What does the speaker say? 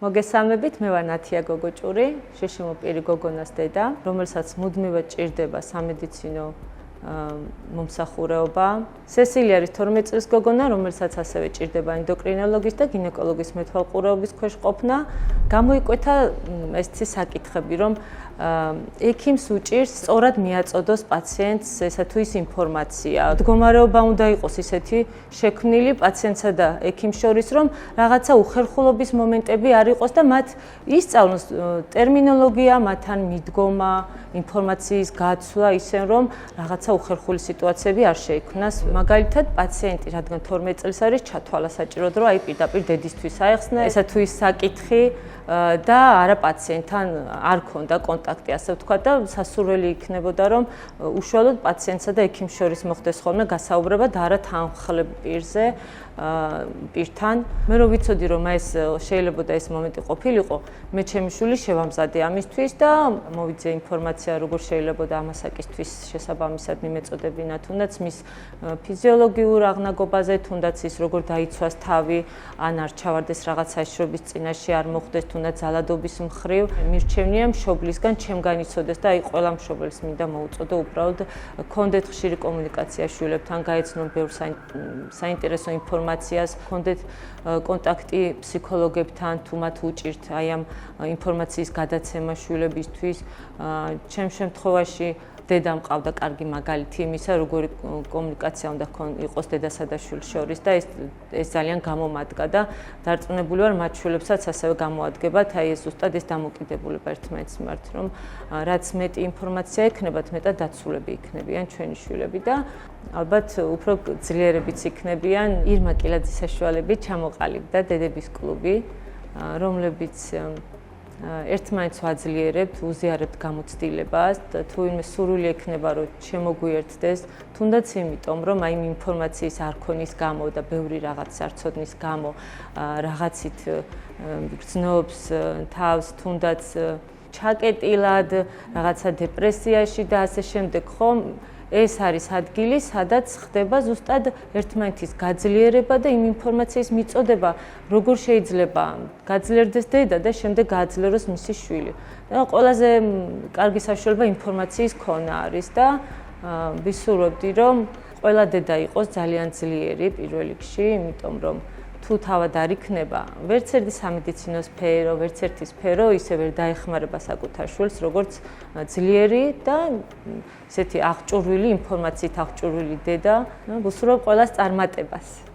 მოგესალმებით, მე ვარ ნათია გოგოჭური, შეშიმოპირი გოგონას დედა, რომელსაც მუდმივად ჭირდება სამედიცინო მომსახურეობა. სესილი არის 12 წლის გოგონა, რომელსაც ასევე ჭირდება ენდოკრინოლოგის და გინეკოლოგის მეთვალყურეობის ქვეშ ყოფნა. გამოიკვეთა ესეთი საკითხები, რომ ექიმს უჭირს სწორად მიაწოდოს პაციენტს ესა თუ ის ინფორმაცია. მდგომარეობა უნდა იყოს ისეთი შექმნილი პაციენტსა და ექიმს შორის, რომ რაღაცა უხერხულობის მომენტები არ იყოს და მათ ისწავლოს ტერმინოლოგია, მათთან მიდგომა, ინფორმაციის გაცვლა, ისე რომ რაღაცა უხერხული სიტუაციები არ შეიქმნას. მაგალითად, პაციენტი, რადგან 12 წელს არის, ჩათვალა საჭიროდ, რომ პირდაპირ დედისთვის აეხსნა ესა თუ ის საკითხი და არა პაციენტთან არ ქონდა კონტაქტი, ასე ვთქვათ და სასურველი იქნებოდა, რომ უშუალოდ პაციენტსა და ექიმს შორის მოხდეს ხოლმე გასაუბრება და არა თანხლებ პირზე პირთან. მე რო ვიცოდი, რომ ეს შეიძლება ეს მომენტი ყოფილიყო, მე ჩემი შვილი შევამზადე ამისთვის და მოვიძე ინფორმაცია, როგორ შეიძლება და ამასაკისთვის შესაბამისად მიმეწოდებინა, თუნდაც მის ფიზიოლოგიურ აღნაგობაზე, თუნდაც ის როგორ დაიცვას თავი, ან არ ჩავარდეს რაღაცა შრობის წინაშე, არ მოხდეს თუნდაც ძალადობის მხრივ. მირჩევნია მშობლისგან ჩემგან იცოდეს და აი ყველა მშობელს მინდა მოუწოდო უბრალოდ გქონდეთ ხშირი კომუნიკაცია შვილებთან, გაეცნონ ბევრ საინტერესო ინფორმაციას, გქონდეთ კონტაქტი ფსიქოლოგებთან, თუ მათ უჭირთ აი ამ ინფორმაციის გადაცემა შვილებისთვის. ჩემ შემთხვევაში დედა მყავდა კარგი მაგალითი იმისა, როგორი კომუნიკაცია უნდა იყოს დედასა და შვილს შორის და ეს ძალიან გამომადგა და დარწმუნებული ვარ, მათ შვილებსაც ასევე გამოადგებათ აი ეს ზუსტად ეს დამოკიდებულება ერთმანეთის მიმართ, რომ რაც მეტი ინფორმაცია ექნებათ, მეტად დაცულები იქნებიან ჩვენი შვილები და ალბათ უფრო ძლიერებიც იქნებიან. ირმა კილაძის საშუალებით ჩამოყალიბდა დედების კლუბი, რომლებიც ერთმანეთს ვაძლიერებთ, უზიარებთ გამოცდილებას, თუ ვინმე სურვილი ექნება, რომ შემოგვიერთდეს, თუნდაც იმიტომ, რომ აი იმ ინფორმაციის არ ქონის გამო და ბევრი რაღაც არ ცოდნის გამო, რაღაცით გრძნობს თავს, თუნდაც ჩაკეტილად, რაღაცა დეპრესიაში და ასე შემდეგ, ხომ? ეს არის ადგილი, სადაც ხდება ზუსტად ერთმანეთის გაძლიერება და იმ ინფორმაციის მიწოდება, როგორ შეიძლება გაძლიერდეს დედა და შემდეგ გააძლიეროს მისი შვილი. და ყველაზე კარგი საშუალება ინფორმაციის ქონა არის და ვისურვებდი, რომ ყველა დედა იყოს ძალიან ძლიერი პირველ რიგში, იმიტომ რომ თუ თავად არ იქნება, ვერც ერთი სამედიცინო სფერო, ვერც ერთი სფერო ისე ვერ დაეხმარება საკუთარ შვილს, როგორც ძლიერი და ესეთი აღჭურვილი, ინფორმაციით აღჭურვილი დედა. ვუსურვებ ყველას წარმატებას.